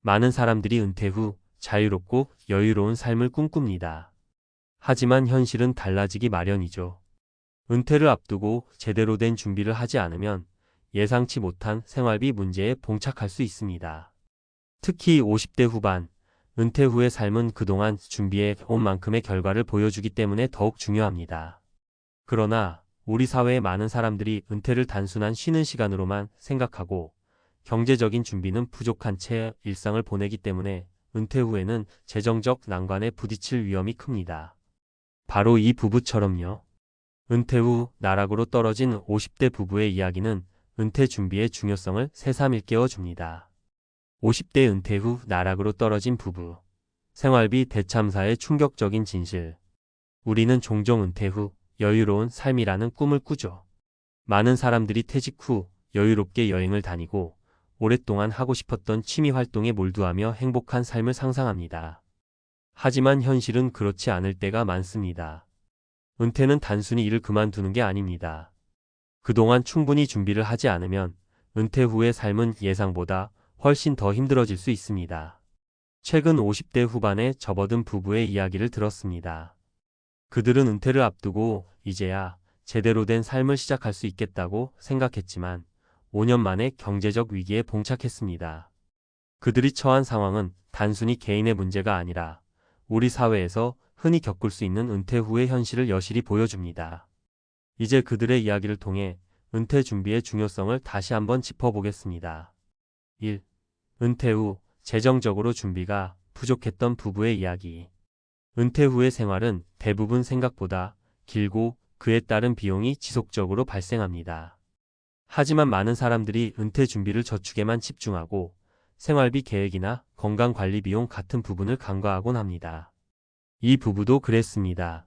많은 사람들이 은퇴 후 자유롭고 여유로운 삶을 꿈꿉니다. 하지만 현실은 달라지기 마련이죠. 은퇴를 앞두고 제대로 된 준비를 하지 않으면 예상치 못한 생활비 문제에 봉착할 수 있습니다. 특히 50대 후반, 은퇴 후의 삶은 그동안 준비해 온 만큼의 결과를 보여주기 때문에 더욱 중요합니다. 그러나 우리 사회의 많은 사람들이 은퇴를 단순한 쉬는 시간으로만 생각하고 경제적인 준비는 부족한 채 일상을 보내기 때문에 은퇴 후에는 재정적 난관에 부딪힐 위험이 큽니다. 바로 이 부부처럼요. 은퇴 후 나락으로 떨어진 50대 부부의 이야기는 은퇴 준비의 중요성을 새삼 일깨워 줍니다. 50대 은퇴 후 나락으로 떨어진 부부. 생활비 대참사의 충격적인 진실. 우리는 종종 은퇴 후 여유로운 삶이라는 꿈을 꾸죠. 많은 사람들이 퇴직 후 여유롭게 여행을 다니고 오랫동안 하고 싶었던 취미 활동에 몰두하며 행복한 삶을 상상합니다. 하지만 현실은 그렇지 않을 때가 많습니다. 은퇴는 단순히 일을 그만두는 게 아닙니다. 그동안 충분히 준비를 하지 않으면 은퇴 후의 삶은 예상보다 훨씬 더 힘들어질 수 있습니다. 최근 50대 후반에 접어든 부부의 이야기를 들었습니다. 그들은 은퇴를 앞두고 이제야 제대로 된 삶을 시작할 수 있겠다고 생각했지만 5년 만에 경제적 위기에 봉착했습니다. 그들이 처한 상황은 단순히 개인의 문제가 아니라 우리 사회에서 흔히 겪을 수 있는 은퇴 후의 현실을 여실히 보여줍니다. 이제 그들의 이야기를 통해 은퇴 준비의 중요성을 다시 한번 짚어보겠습니다. 1. 은퇴 후 재정적으로 준비가 부족했던 부부의 이야기. 은퇴 후의 생활은 대부분 생각보다 길고 그에 따른 비용이 지속적으로 발생합니다. 하지만 많은 사람들이 은퇴 준비를 저축에만 집중하고 생활비 계획이나 건강관리 비용 같은 부분을 간과하곤 합니다. 이 부부도 그랬습니다.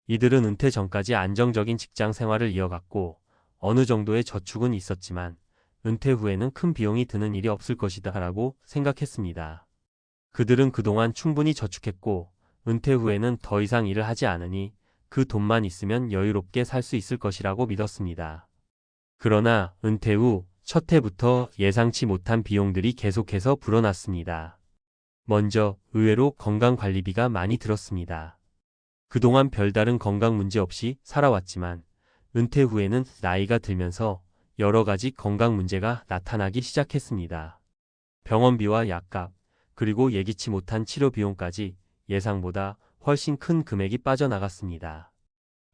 이들은 은퇴 전까지 안정적인 직장 생활을 이어갔고 어느 정도의 저축은 있었지만 은퇴 후에는 큰 비용이 드는 일이 없을 것이다 라고 생각했습니다. 그들은 그동안 충분히 저축했고 은퇴 후에는 더 이상 일을 하지 않으니 그 돈만 있으면 여유롭게 살 수 있을 것이라고 믿었습니다. 그러나 은퇴 후 첫 해부터 예상치 못한 비용들이 계속해서 불어났습니다. 먼저 의외로 건강관리비가 많이 들었습니다. 그동안 별다른 건강 문제 없이 살아왔지만 은퇴 후에는 나이가 들면서 여러 가지 건강 문제가 나타나기 시작했습니다. 병원비와 약값, 그리고 예기치 못한 치료 비용까지 예상보다 훨씬 큰 금액이 빠져나갔습니다.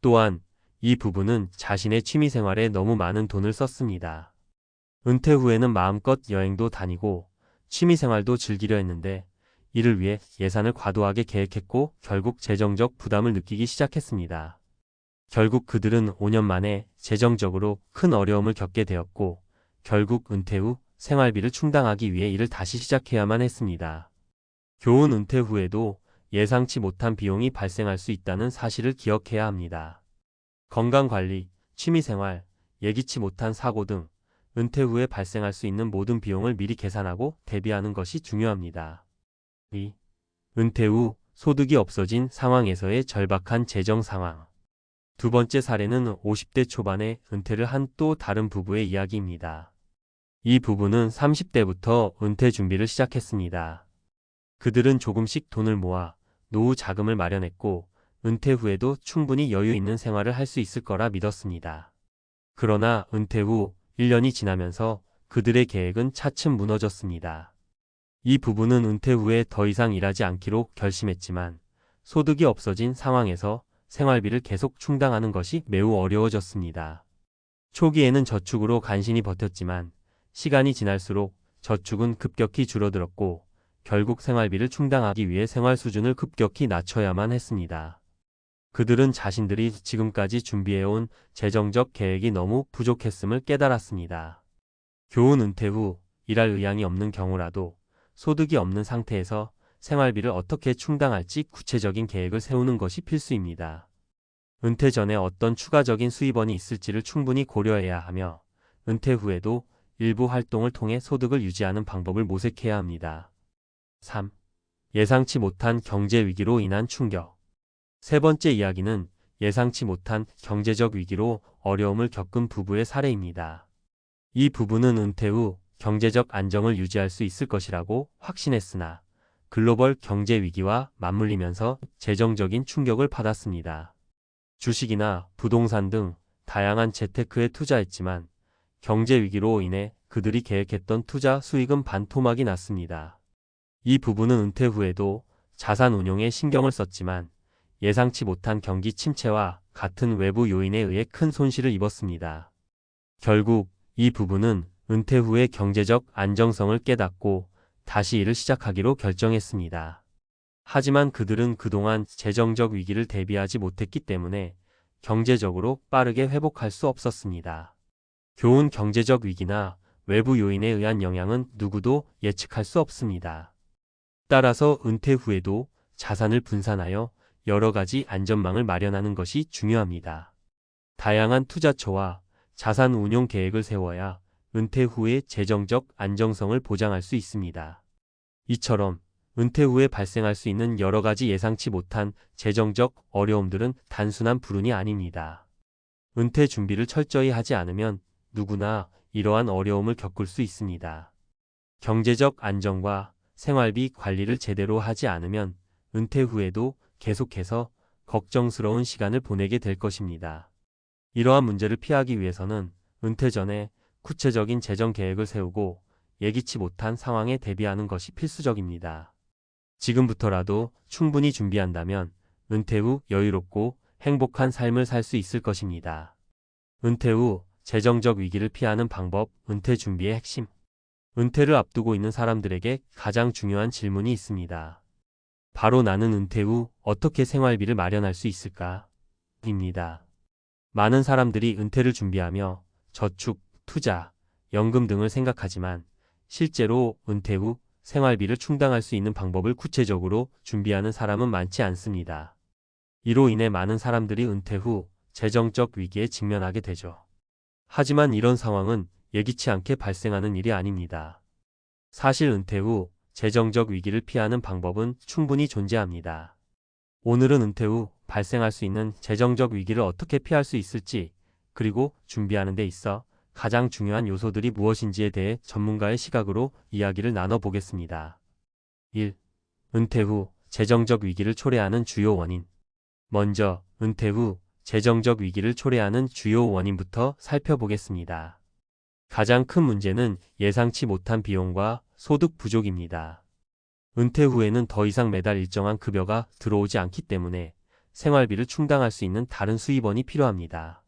또한 이 부부는 자신의 취미 생활에 너무 많은 돈을 썼습니다. 은퇴 후에는 마음껏 여행도 다니고 취미 생활도 즐기려 했는데 이를 위해 예산을 과도하게 계획했고 결국 재정적 부담을 느끼기 시작했습니다. 결국 그들은 5년 만에 재정적으로 큰 어려움을 겪게 되었고 결국 은퇴 후 생활비를 충당하기 위해 일을 다시 시작해야만 했습니다. 교훈 은퇴 후에도 예상치 못한 비용이 발생할 수 있다는 사실을 기억해야 합니다. 건강관리, 취미생활, 예기치 못한 사고 등 은퇴 후에 발생할 수 있는 모든 비용을 미리 계산하고 대비하는 것이 중요합니다. 2. 은퇴 후 소득이 없어진 상황에서의 절박한 재정 상황. 두 번째 사례는 50대 초반에 은퇴를 한 또 다른 부부의 이야기입니다. 이 부부는 30대부터 은퇴 준비를 시작했습니다. 그들은 조금씩 돈을 모아 노후 자금을 마련했고 은퇴 후에도 충분히 여유 있는 생활을 할 수 있을 거라 믿었습니다. 그러나 은퇴 후 1년이 지나면서 그들의 계획은 차츰 무너졌습니다. 이 부부는 은퇴 후에 더 이상 일하지 않기로 결심했지만 소득이 없어진 상황에서 생활비를 계속 충당하는 것이 매우 어려워졌습니다. 초기에는 저축으로 간신히 버텼지만 시간이 지날수록 저축은 급격히 줄어들었고 결국 생활비를 충당하기 위해 생활 수준을 급격히 낮춰야만 했습니다. 그들은 자신들이 지금까지 준비해온 재정적 계획이 너무 부족했음을 깨달았습니다. 교훈 은퇴 후 일할 의향이 없는 경우라도 소득이 없는 상태에서 생활비를 어떻게 충당할지 구체적인 계획을 세우는 것이 필수입니다. 은퇴 전에 어떤 추가적인 수입원이 있을지를 충분히 고려해야 하며 은퇴 후에도 일부 활동을 통해 소득을 유지하는 방법을 모색해야 합니다. 3. 예상치 못한 경제 위기로 인한 충격. 세 번째 이야기는 예상치 못한 경제적 위기로 어려움을 겪은 부부의 사례입니다. 이 부부는 은퇴 후 경제적 안정을 유지할 수 있을 것이라고 확신했으나 글로벌 경제 위기와 맞물리면서 재정적인 충격을 받았습니다. 주식이나 부동산 등 다양한 재테크에 투자했지만 경제 위기로 인해 그들이 계획했던 투자 수익은 반토막이 났습니다. 이 부부는 은퇴 후에도 자산 운용에 신경을 썼지만 예상치 못한 경기 침체와 같은 외부 요인에 의해 큰 손실을 입었습니다. 결국 이 부부는 은퇴 후에 경제적 안정성을 깨닫고 다시 일을 시작하기로 결정했습니다. 하지만 그들은 그동안 재정적 위기를 대비하지 못했기 때문에 경제적으로 빠르게 회복할 수 없었습니다. 교훈: 경제적 위기나 외부 요인에 의한 영향은 누구도 예측할 수 없습니다. 따라서 은퇴 후에도 자산을 분산하여 여러 가지 안전망을 마련하는 것이 중요합니다. 다양한 투자처와 자산 운용 계획을 세워야 은퇴 후의 재정적 안정성을 보장할 수 있습니다. 이처럼 은퇴 후에 발생할 수 있는 여러 가지 예상치 못한 재정적 어려움들은 단순한 불운이 아닙니다. 은퇴 준비를 철저히 하지 않으면 누구나 이러한 어려움을 겪을 수 있습니다. 경제적 안정과 생활비 관리를 제대로 하지 않으면 은퇴 후에도 계속해서 걱정스러운 시간을 보내게 될 것입니다. 이러한 문제를 피하기 위해서는 은퇴 전에 구체적인 재정 계획을 세우고 예기치 못한 상황에 대비하는 것이 필수적입니다. 지금부터라도 충분히 준비한다면 은퇴 후 여유롭고 행복한 삶을 살 수 있을 것입니다. 은퇴 후 재정적 위기를 피하는 방법: 은퇴 준비의 핵심. 은퇴를 앞두고 있는 사람들에게 가장 중요한 질문이 있습니다. 바로 나는 은퇴 후 어떻게 생활비를 마련할 수 있을까? 입니다. 많은 사람들이 은퇴를 준비하며 저축, 투자, 연금 등을 생각하지만 실제로 은퇴 후 생활비를 충당할 수 있는 방법을 구체적으로 준비하는 사람은 많지 않습니다. 이로 인해 많은 사람들이 은퇴 후 재정적 위기에 직면하게 되죠. 하지만 이런 상황은 예기치 않게 발생하는 일이 아닙니다. 사실 은퇴 후 재정적 위기를 피하는 방법은 충분히 존재합니다. 오늘은 은퇴 후 발생할 수 있는 재정적 위기를 어떻게 피할 수 있을지, 그리고 준비하는 데 있어 가장 중요한 요소들이 무엇인지에 대해 전문가의 시각으로 이야기를 나눠보겠습니다. 1. 은퇴 후 재정적 위기를 초래하는 주요 원인. 먼저 은퇴 후 재정적 위기를 초래하는 주요 원인부터 살펴보겠습니다. 가장 큰 문제는 예상치 못한 비용과 소득 부족입니다. 은퇴 후에는 더 이상 매달 일정한 급여가 들어오지 않기 때문에 생활비를 충당할 수 있는 다른 수입원이 필요합니다.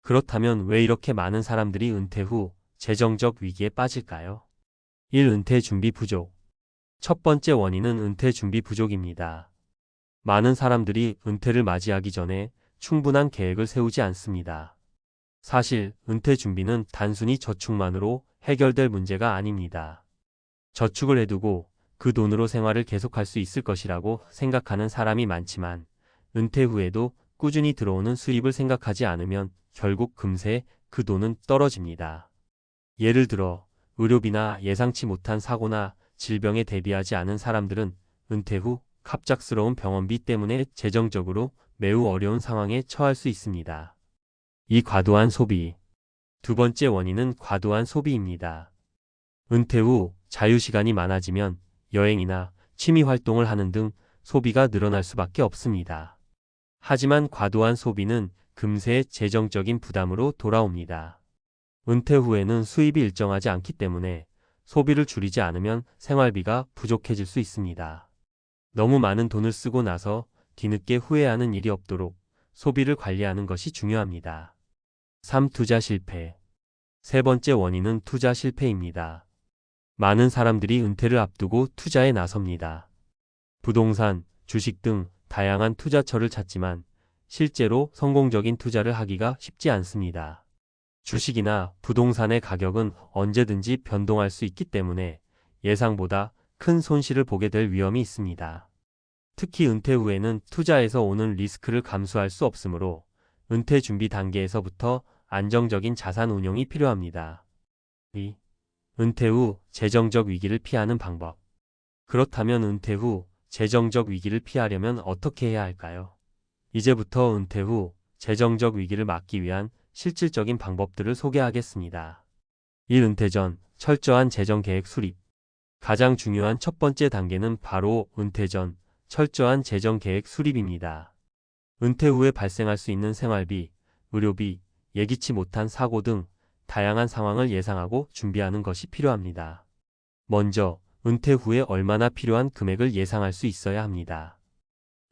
그렇다면 왜 이렇게 많은 사람들이 은퇴 후 재정적 위기에 빠질까요? 1. 은퇴 준비 부족. 첫 번째 원인은 은퇴 준비 부족입니다. 많은 사람들이 은퇴를 맞이하기 전에 충분한 계획을 세우지 않습니다. 사실 은퇴 준비는 단순히 저축만으로 해결될 문제가 아닙니다. 저축을 해두고 그 돈으로 생활을 계속할 수 있을 것이라고 생각하는 사람이 많지만 은퇴 후에도 꾸준히 들어오는 수입을 생각하지 않으면 결국 금세 그 돈은 떨어집니다. 예를 들어 의료비나 예상치 못한 사고나 질병에 대비하지 않은 사람들은 은퇴 후 갑작스러운 병원비 때문에 재정적으로 매우 어려운 상황에 처할 수 있습니다. 이 과도한 소비. 두 번째 원인은 과도한 소비입니다. 은퇴 후 자유시간이 많아지면 여행이나 취미 활동을 하는 등 소비가 늘어날 수밖에 없습니다. 하지만 과도한 소비는 금세 재정적인 부담으로 돌아옵니다. 은퇴 후에는 수입이 일정하지 않기 때문에 소비를 줄이지 않으면 생활비가 부족해질 수 있습니다. 너무 많은 돈을 쓰고 나서 뒤늦게 후회하는 일이 없도록 소비를 관리하는 것이 중요합니다. 3. 투자 실패. 세 번째 원인은 투자 실패입니다. 많은 사람들이 은퇴를 앞두고 투자에 나섭니다. 부동산, 주식 등 다양한 투자처를 찾지만 실제로 성공적인 투자를 하기가 쉽지 않습니다. 주식이나 부동산의 가격은 언제든지 변동할 수 있기 때문에 예상보다 큰 손실을 보게 될 위험이 있습니다. 특히 은퇴 후에는 투자에서 오는 리스크를 감수할 수 없으므로 은퇴 준비 단계에서부터 안정적인 자산 운용이 필요합니다. 2. 은퇴 후 재정적 위기를 피하는 방법. 그렇다면 은퇴 후 재정적 위기를 피하려면 어떻게 해야 할까요? 이제부터 은퇴 후 재정적 위기를 막기 위한 실질적인 방법들을 소개하겠습니다. 1. 은퇴 전 철저한 재정 계획 수립. 가장 중요한 첫 번째 단계는 바로 은퇴 전 철저한 재정 계획 수립입니다. 은퇴 후에 발생할 수 있는 생활비, 의료비, 예기치 못한 사고 등 다양한 상황을 예상하고 준비하는 것이 필요합니다. 먼저 은퇴 후에 얼마나 필요한 금액을 예상할 수 있어야 합니다.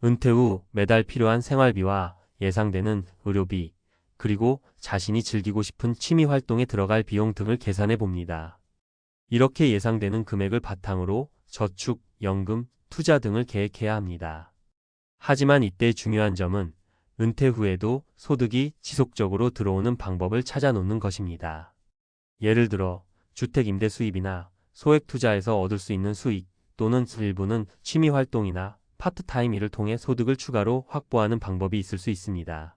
은퇴 후 매달 필요한 생활비와 예상되는 의료비, 그리고 자신이 즐기고 싶은 취미 활동에 들어갈 비용 등을 계산해 봅니다. 이렇게 예상되는 금액을 바탕으로 저축, 연금, 투자 등을 계획해야 합니다. 하지만 이때 중요한 점은 은퇴 후에도 소득이 지속적으로 들어오는 방법을 찾아 놓는 것입니다. 예를 들어 주택 임대 수입이나 소액 투자에서 얻을 수 있는 수익, 또는 일부는 취미 활동이나 파트타임 일을 통해 소득을 추가로 확보하는 방법이 있을 수 있습니다.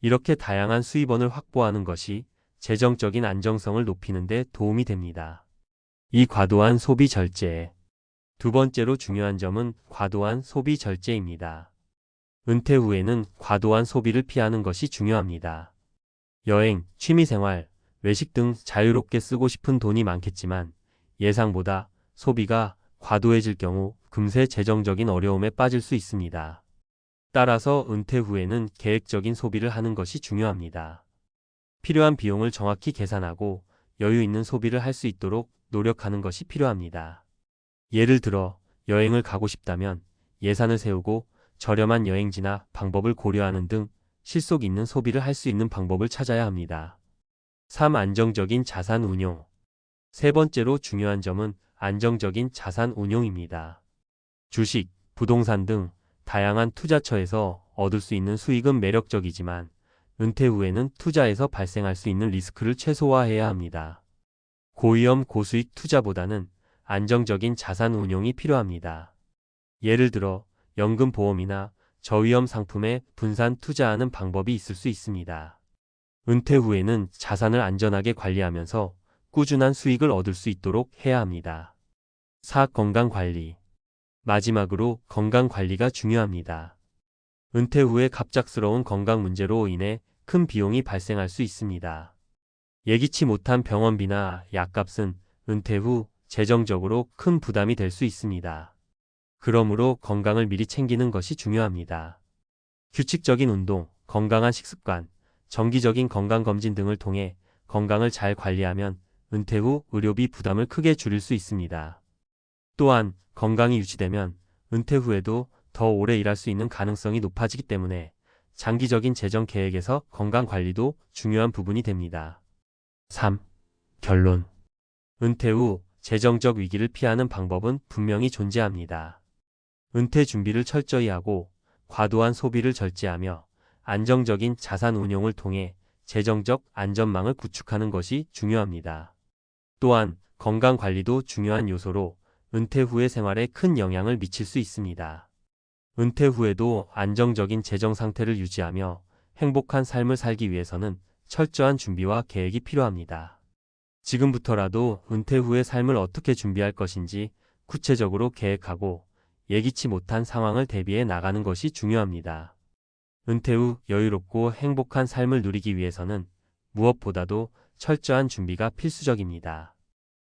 이렇게 다양한 수입원을 확보하는 것이 재정적인 안정성을 높이는 데 도움이 됩니다. 이 과도한 소비 절제. 두 번째로 중요한 점은 과도한 소비 절제입니다. 은퇴 후에는 과도한 소비를 피하는 것이 중요합니다. 여행, 취미생활, 외식 등 자유롭게 쓰고 싶은 돈이 많겠지만 예상보다 소비가 과도해질 경우 금세 재정적인 어려움에 빠질 수 있습니다. 따라서 은퇴 후에는 계획적인 소비를 하는 것이 중요합니다. 필요한 비용을 정확히 계산하고 여유 있는 소비를 할 수 있도록 노력하는 것이 필요합니다. 예를 들어 여행을 가고 싶다면 예산을 세우고 저렴한 여행지나 방법을 고려하는 등 실속 있는 소비를 할 수 있는 방법을 찾아야 합니다. 3. 안정적인 자산 운용. 세 번째로 중요한 점은 안정적인 자산 운용입니다. 주식, 부동산 등 다양한 투자처에서 얻을 수 있는 수익은 매력적이지만 은퇴 후에는 투자에서 발생할 수 있는 리스크를 최소화해야 합니다. 고위험 고수익 투자보다는 안정적인 자산 운용이 필요합니다. 예를 들어 연금보험이나 저위험 상품에 분산 투자하는 방법이 있을 수 있습니다. 은퇴 후에는 자산을 안전하게 관리하면서 꾸준한 수익을 얻을 수 있도록 해야 합니다. 4. 건강관리. 마지막으로 건강관리가 중요합니다. 은퇴 후에 갑작스러운 건강 문제로 인해 큰 비용이 발생할 수 있습니다. 예기치 못한 병원비나 약값은 은퇴 후 재정적으로 큰 부담이 될 수 있습니다. 그러므로 건강을 미리 챙기는 것이 중요합니다. 규칙적인 운동, 건강한 식습관, 정기적인 건강검진 등을 통해 건강을 잘 관리하면 은퇴 후 의료비 부담을 크게 줄일 수 있습니다. 또한 건강이 유지되면 은퇴 후에도 더 오래 일할 수 있는 가능성이 높아지기 때문에 장기적인 재정 계획에서 건강 관리도 중요한 부분이 됩니다. 3. 결론. 은퇴 후 재정적 위기를 피하는 방법은 분명히 존재합니다. 은퇴 준비를 철저히 하고 과도한 소비를 절제하며 안정적인 자산 운용을 통해 재정적 안전망을 구축하는 것이 중요합니다. 또한 건강 관리도 중요한 요소로 은퇴 후의 생활에 큰 영향을 미칠 수 있습니다. 은퇴 후에도 안정적인 재정 상태를 유지하며 행복한 삶을 살기 위해서는 철저한 준비와 계획이 필요합니다. 지금부터라도 은퇴 후의 삶을 어떻게 준비할 것인지 구체적으로 계획하고 예기치 못한 상황을 대비해 나가는 것이 중요합니다. 은퇴 후 여유롭고 행복한 삶을 누리기 위해서는 무엇보다도 철저한 준비가 필수적입니다.